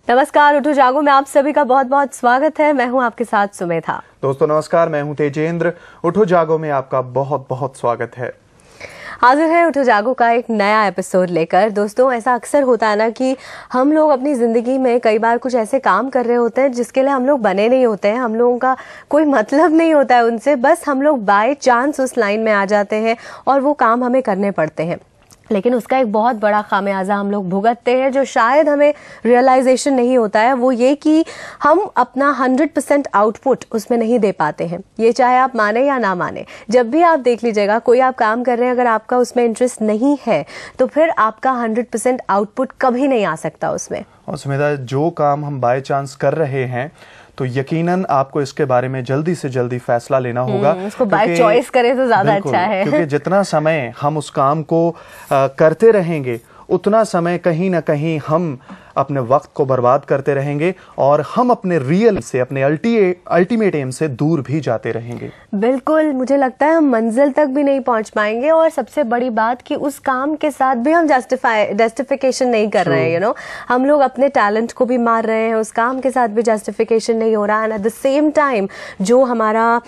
नमस्कार, उठो जागो में आप सभी का बहुत बहुत स्वागत है। मैं हूं आपके साथ सुमेधा। दोस्तों नमस्कार, मैं हूं तेजेंद्र। उठो जागो में आपका बहुत बहुत स्वागत है। हाजिर है उठो जागो का एक नया एपिसोड लेकर। दोस्तों, ऐसा अक्सर होता है ना कि हम लोग अपनी जिंदगी में कई बार कुछ ऐसे काम कर रहे होते हैं जिसके लिए हम लोग बने नहीं होते हैं, हम लोगों का कोई मतलब नहीं होता है उनसे, बस हम लोग बाय चांस उस लाइन में आ जाते हैं और वो काम हमें करने पड़ते हैं। लेकिन उसका एक बहुत बड़ा खामियाजा हम लोग भुगतते हैं जो शायद हमें रियलाइजेशन नहीं होता है, वो ये कि हम अपना 100% आउटपुट उसमें नहीं दे पाते हैं। ये चाहे आप माने या ना माने, जब भी आप देख लीजिएगा कोई आप काम कर रहे हैं, अगर आपका उसमें इंटरेस्ट नहीं है तो फिर आपका 100% आउटपुट कभी नहीं आ सकता उसमें। और सुमेधा, जो काम हम बाय चांस कर रहे हैं तो यकीनन आपको इसके बारे में जल्दी से जल्दी फैसला लेना होगा। उसको बाय चॉइस करें तो ज्यादा अच्छा है, क्योंकि जितना समय हम उस काम को करते रहेंगे उतना समय कहीं ना कहीं हम अपने वक्त को बर्बाद करते रहेंगे और हम अपने रियल से, अपने अल्टीमेट एम से दूर भी जाते रहेंगे। बिल्कुल, मुझे लगता है हम मंजिल तक भी नहीं पहुंच पाएंगे। और सबसे बड़ी बात कि उस काम के साथ भी हम जस्टिफिकेशन नहीं कर रहे हैं। हम लोग अपने टैलेंट को भी मार रहे हैं, उस काम के साथ भी जस्टिफिकेशन नहीं हो रहा। And at the same time जो हमारा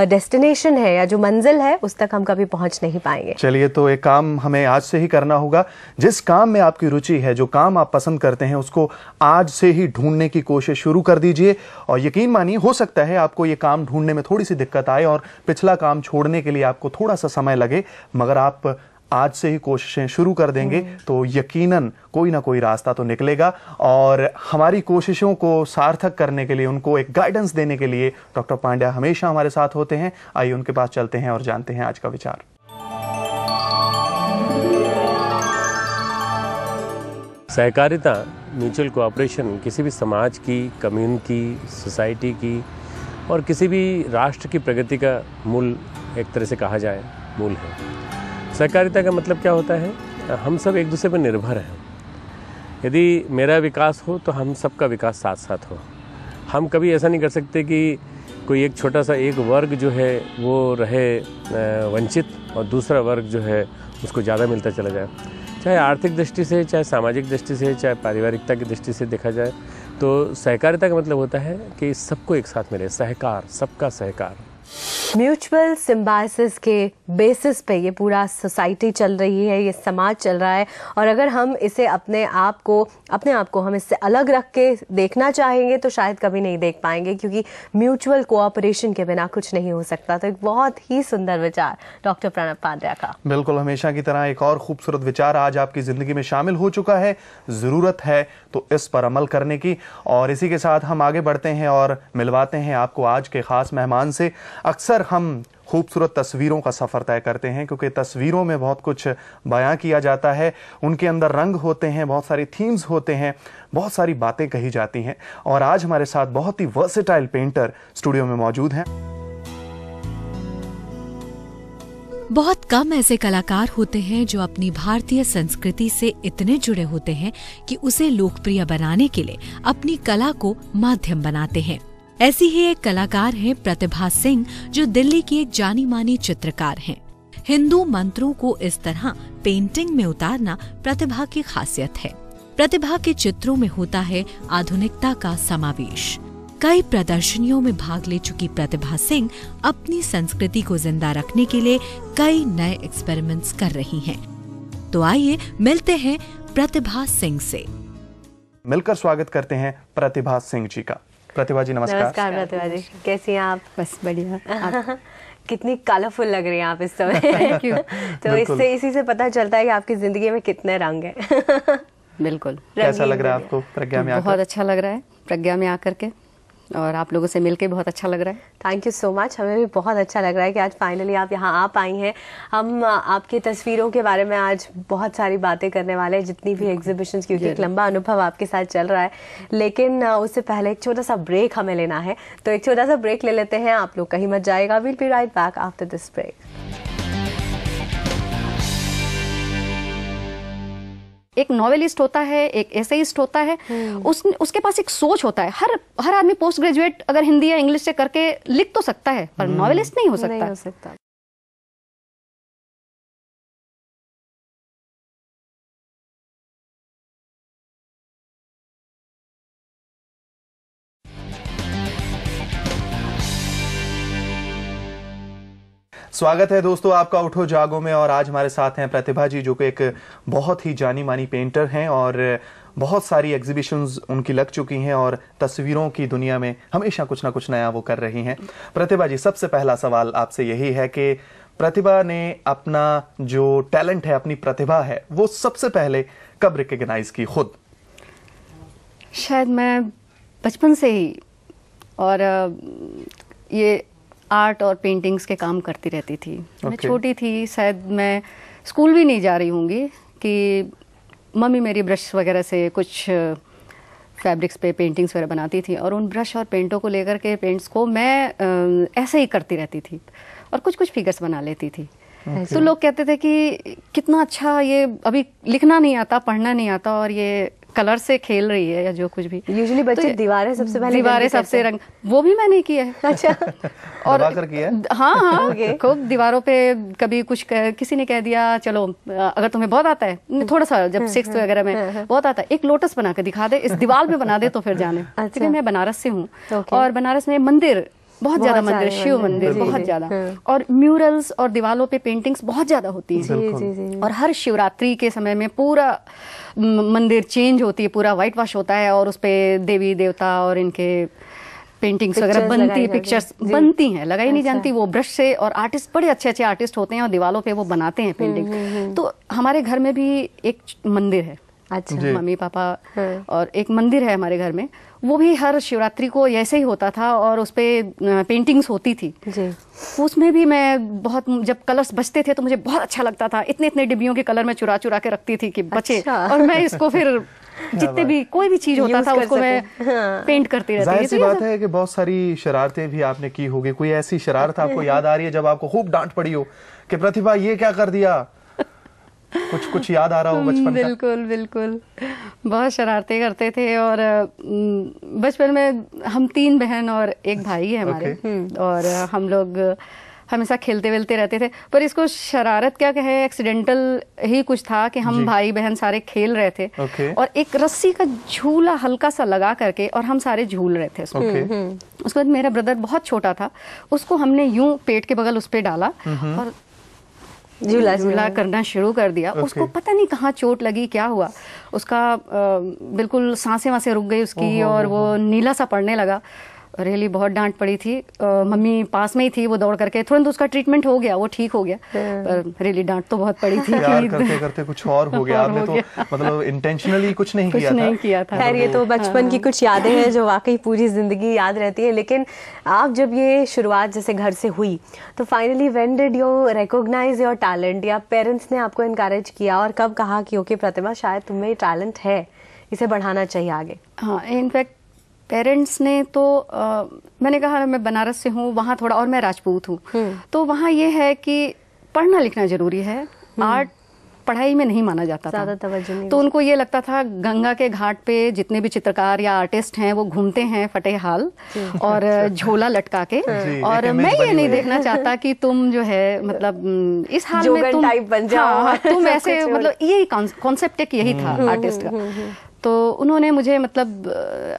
डेस्टिनेशन है या जो मंजिल है उस तक हम कभी पहुंच नहीं पाएंगे। चलिए, तो एक काम हमें आज से ही करना होगा। जिस काम में आपकी रुचि है, जो काम आप पसंद करते हैं, उसको आज से ही ढूंढने की कोशिश शुरू कर दीजिए। और यकीन मानिए, हो सकता है आपको ये काम ढूंढने में थोड़ी सी दिक्कत आए और पिछला काम छोड़ने के लिए आपको थोड़ा सा समय लगे, मगर आप आज से ही कोशिशें शुरू कर देंगे तो यकीनन कोई ना कोई रास्ता तो निकलेगा। और हमारी कोशिशों को सार्थक करने के लिए, उनको एक गाइडेंस देने के लिए डॉक्टर पांड्या हमेशा हमारे साथ होते हैं। आइए उनके पास चलते हैं और जानते हैं आज का विचार। सहकारिता, म्यूचुअल कोऑपरेशन किसी भी समाज की, कम्युनिटी, सोसाइटी की और किसी भी राष्ट्र की प्रगति का मूल, एक तरह से कहा जाए, मूल है। सहकारिता का मतलब क्या होता है? हम सब एक दूसरे पर निर्भर हैं। यदि मेरा विकास हो तो हम सबका विकास साथ साथ हो। हम कभी ऐसा नहीं कर सकते कि कोई एक छोटा सा एक वर्ग जो है वो रहे वंचित और दूसरा वर्ग जो है उसको ज़्यादा मिलता चला जाए। चाहे आर्थिक दृष्टि से, चाहे सामाजिक दृष्टि से, चाहे पारिवारिकता की दृष्टि से देखा जाए तो सहकारिता का मतलब होता है कि सबको एक साथ मिले, सहकार, सबका सहकार। म्यूचुअल सिम्बायोसिस के बेसिस पे ये पूरा सोसाइटी चल रही है, ये समाज चल रहा है। और अगर हम इसे अपने आप को हम इससे अलग रख के देखना चाहेंगे तो शायद कभी नहीं देख पाएंगे, क्योंकि म्यूचुअल कोऑपरेशन के बिना कुछ नहीं हो सकता। तो एक बहुत ही सुंदर विचार डॉक्टर प्रणब पांड्या का। बिल्कुल, हमेशा की तरह एक और खूबसूरत विचार आज आपकी जिंदगी में शामिल हो चुका है। जरूरत है तो इस पर अमल करने की। और इसी के साथ हम आगे बढ़ते हैं और मिलवाते हैं आपको आज के खास मेहमान से। अक्सर हम खूबसूरत तस्वीरों का सफर तय करते हैं क्योंकि तस्वीरों में बहुत कुछ बयां किया जाता है, उनके अंदर रंग होते हैं, बहुत सारी थीम्स होते हैं, बहुत सारी बातें कही जाती हैं। और आज हमारे साथ बहुत ही वर्सेटाइल पेंटर स्टूडियो में मौजूद हैं। बहुत कम ऐसे कलाकार होते हैं जो अपनी भारतीय संस्कृति से इतने जुड़े होते हैं कि उसे लोकप्रिय बनाने के लिए अपनी कला को माध्यम बनाते हैं। ऐसी ही एक कलाकार हैं प्रतिभा सिंह, जो दिल्ली की एक जानी मानी चित्रकार हैं। हिंदू मंत्रों को इस तरह पेंटिंग में उतारना प्रतिभा की खासियत है। प्रतिभा के चित्रों में होता है आधुनिकता का समावेश। कई प्रदर्शनियों में भाग ले चुकी प्रतिभा सिंह अपनी संस्कृति को जिंदा रखने के लिए कई नए एक्सपेरिमेंट्स कर रही हैं। तो आइए मिलते हैं प्रतिभा सिंह से। मिलकर स्वागत करते हैं प्रतिभा सिंह जी का। प्रतिभा जी नमस्कार। नमस्कार प्रतिभा जी, कैसी हैं आप? बस बढ़िया। कितनी कलरफुल लग रही हैं आप इस समय। Thank you. तो इसी से पता चलता है कि आपकी जिंदगी में कितने रंग हैं। बिल्कुल। कैसा लग रहा है आपको प्रज्ञा में आकर? बहुत अच्छा लग रहा है प्रज्ञा में आकर के, और आप लोगों से मिलके बहुत अच्छा लग रहा है। Thank you so much. हमें भी बहुत अच्छा लग रहा है कि आज फाइनली आप यहाँ आ पाई हैं। हम आपकी तस्वीरों के बारे में आज बहुत सारी बातें करने वाले हैं, जितनी भी एग्जीबिशंस, क्योंकि एक लंबा अनुभव आपके साथ चल रहा है। लेकिन उससे पहले एक छोटा सा ब्रेक हमें लेना है, तो एक छोटा सा ब्रेक ले लेते हैं। आप लोग कहीं मत जाएगा। Will be right back after this break. एक नॉवेलिस्ट होता है, एक एसेइस्ट होता है, उसके पास एक सोच होता है। हर आदमी पोस्ट ग्रेजुएट अगर हिंदी या इंग्लिश से करके लिख तो सकता है, पर नॉवेलिस्ट नहीं हो सकता। स्वागत है दोस्तों आपका उठो जागो में। और आज हमारे साथ हैं प्रतिभा जी, जो कि एक बहुत ही जानी मानी पेंटर हैं और बहुत सारी एग्जीबिशंस उनकी लग चुकी हैं और तस्वीरों की दुनिया में हमेशा कुछ ना कुछ नया वो कर रही हैं। प्रतिभा जी, सबसे पहला सवाल आपसे यही है कि प्रतिभा ने अपना जो टैलेंट है, अपनी प्रतिभा है, वो सबसे पहले कब रिकॉग्नाइज की खुद? शायद मैं बचपन से ही, और ये आर्ट और पेंटिंग्स के काम करती रहती थी। मैं छोटी थी, शायद मैं स्कूल भी नहीं जा रही होंगी कि मम्मी मेरी ब्रश वगैरह से कुछ फैब्रिक्स पे पेंटिंग्स वगैरह बनाती थी, और उन ब्रश और पेंटों को लेकर के पेंट्स को मैं ऐसे ही करती रहती थी और कुछ कुछ फिगर्स बना लेती थी। तो लोग कहते थे कि कितना अच्छा, ये अभी लिखना नहीं आता, पढ़ना नहीं आता, और ये कलर से खेल रही है या जो कुछ भी। यूजुअली बच्चे तो दीवारें सबसे पहले दीवारें सबसे रंग, वो भी मैंने किया है। अच्छा। और किया है? हाँ खूब दीवारों पे कभी कुछ किसी ने कह दिया, चलो अगर तुम्हें बहुत आता है, थोड़ा सा जब 6th वगैरह में बहुत आता है, एक लोटस बना के दिखा दे, इस दीवार पे बना दे तो फिर जाने। क्योंकि मैं बनारस से हूँ और बनारस में मंदिर बहुत ज्यादा, मंदिर, शिव मंदिर बहुत ज्यादा, और म्यूरल्स और दीवालों पे पेंटिंग्स बहुत ज्यादा होती हैं। और हर शिवरात्रि के समय में पूरा मंदिर चेंज होती है, पूरा व्हाइट वॉश होता है, और उस पे देवी देवता और इनके पेंटिंग्स वगैरह बनती है, पिक्चर्स बनती हैं, लगाई नहीं जानती, वो ब्रश से। और आर्टिस्ट बड़े अच्छे अच्छे आर्टिस्ट होते हैं और दीवालों पे वो बनाते हैं पेंटिंग। तो हमारे घर में भी एक मंदिर है। अच्छा। मम्मी पापा और एक मंदिर है हमारे घर में, वो भी हर शिवरात्रि को ऐसे ही होता था और उस पे पेंटिंग्स होती थी जी। उसमें भी मैं बहुत, जब कलर्स बचते थे तो मुझे बहुत अच्छा लगता था। इतने इतने डिब्बियों के कलर मैं चुरा चुरा के रखती थी कि बचे। अच्छा। और मैं इसको फिर जितने भी कोई भी चीज होता था उसको मैं पेंट करती रहती थी। जाहिर सी बात है कि बहुत सारी शरारतें भी आपने की होगी। कोई ऐसी शरारत आपको याद आ रही है जब आपको खूब डांट पड़ी हो कि प्रतिभा ये क्या कर दिया? कुछ याद आ रहा हो बचपन का? बिल्कुल बिल्कुल, बहुत शरारतें करते थे। और बचपन में हम 3 बहन और एक भाई है हमारे। और हम लोग हमेशा खेलते वेलते रहते थे। पर इसको शरारत क्या कहे, एक्सीडेंटल ही कुछ था कि हम भाई बहन सारे खेल रहे थे और एक रस्सी का झूला हल्का सा लगा करके और हम सारे झूल रहे थे उसमें। उसके बाद मेरा ब्रदर बहुत छोटा था, उसको हमने यूं पेट के बगल उस पे डाला और झूला करना शुरू कर दिया। उसको पता नहीं कहाँ चोट लगी, क्या हुआ, उसका बिल्कुल सांसें वासें रुक गई उसकी और वो नीला सा पड़ने लगा। रियली बहुत डांट पड़ी थी। मम्मी पास में ही थी, वो दौड़ करके तुरंत उसका ट्रीटमेंट हो गया, वो ठीक हो गया। पर रियली डांट तो बहुत पड़ी थी। प्यार करते करते कुछ और हो गया। आपने तो मतलब इंटेंशनली कुछ नहीं किया था। खैर, ये तो बचपन की कुछ यादें हैं जो वाकई पूरी जिंदगी याद रहती है। लेकिन आप जब ये शुरुआत जैसे घर से हुई तो finally when did you recognize your talent, या पेरेंट्स ने आपको इनकरेज किया और कब कहा कि ओके प्रतिभा, शायद तुम्हें ये टैलेंट है, इसे बढ़ाना चाहिए आगे? हाँ, इनफैक्ट पेरेंट्स ने तो मैंने कहा मैं बनारस से हूँ, वहाँ थोड़ा, और मैं राजपूत हूँ, तो वहाँ ये है कि पढ़ना लिखना जरूरी है, आर्ट पढ़ाई में नहीं माना जाता था, ज्यादा तवज्जो नहीं। तो उनको ये लगता था गंगा के घाट पे जितने भी चित्रकार या आर्टिस्ट हैं वो घूमते हैं फटे हाल और झोला लटका के, और मैं ये नहीं देखना चाहता कि तुम जो है मतलब इस हाल में तुम टाइप बन जाओ। हाँ, तुम ऐसे, मतलब यही कॉन्सेप्ट एक यही था आर्टिस्ट का। तो उन्होंने मुझे मतलब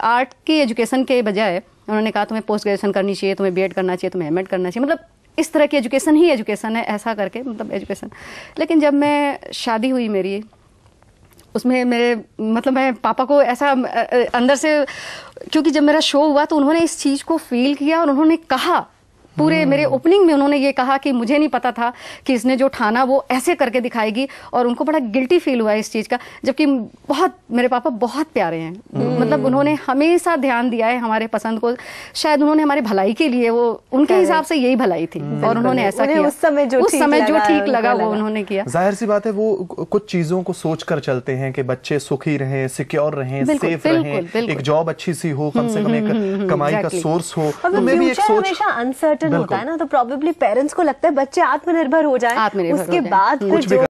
आर्ट की एजुकेशन के बजाय उन्होंने कहा तुम्हें पोस्ट ग्रेजुएशन करनी चाहिए, तुम्हें बीएड करना चाहिए, तुम्हें एमएड करना चाहिए, मतलब इस तरह की एजुकेशन ही एजुकेशन है, ऐसा करके मतलब एजुकेशन। लेकिन जब मैं शादी हुई मेरी, उसमें मेरे मतलब मैं पापा को ऐसा अंदर से, क्योंकि जब मेरा शो हुआ तो उन्होंने इस चीज़ को फील किया और उन्होंने कहा, पूरे मेरे ओपनिंग में उन्होंने ये कहा कि मुझे नहीं पता था कि इसने जो ठाना वो ऐसे करके दिखाएगी, और उनको बड़ा गिल्टी फील हुआ इस चीज़ का। जबकि बहुत, मेरे पापा बहुत प्यारे हैं, मतलब उन्होंने हमेशा ध्यान दिया है हमारे पसंद को। शायद उन्होंने हमारे भलाई के लिए, वो उनके हिसाब से यही भलाई थी और उन्होंने ऐसा किया। उस समय जो ठीक लगा वो उन्होंने किया। जाहिर सी बात है, वो कुछ चीजों को सोच कर चलते हैं कि बच्चे सुखी रहें, सिक्योर रहें, सेफ रहें, एक जॉब अच्छी सी हो, कम से कम एक कमाई का सोर्स हो। तो मैं भी एक सोच होता है ना, तो प्रोबेबली पेरेंट्स को लगता है बच्चे आत्मनिर्भर हो जाए, उसके बाद फिर जो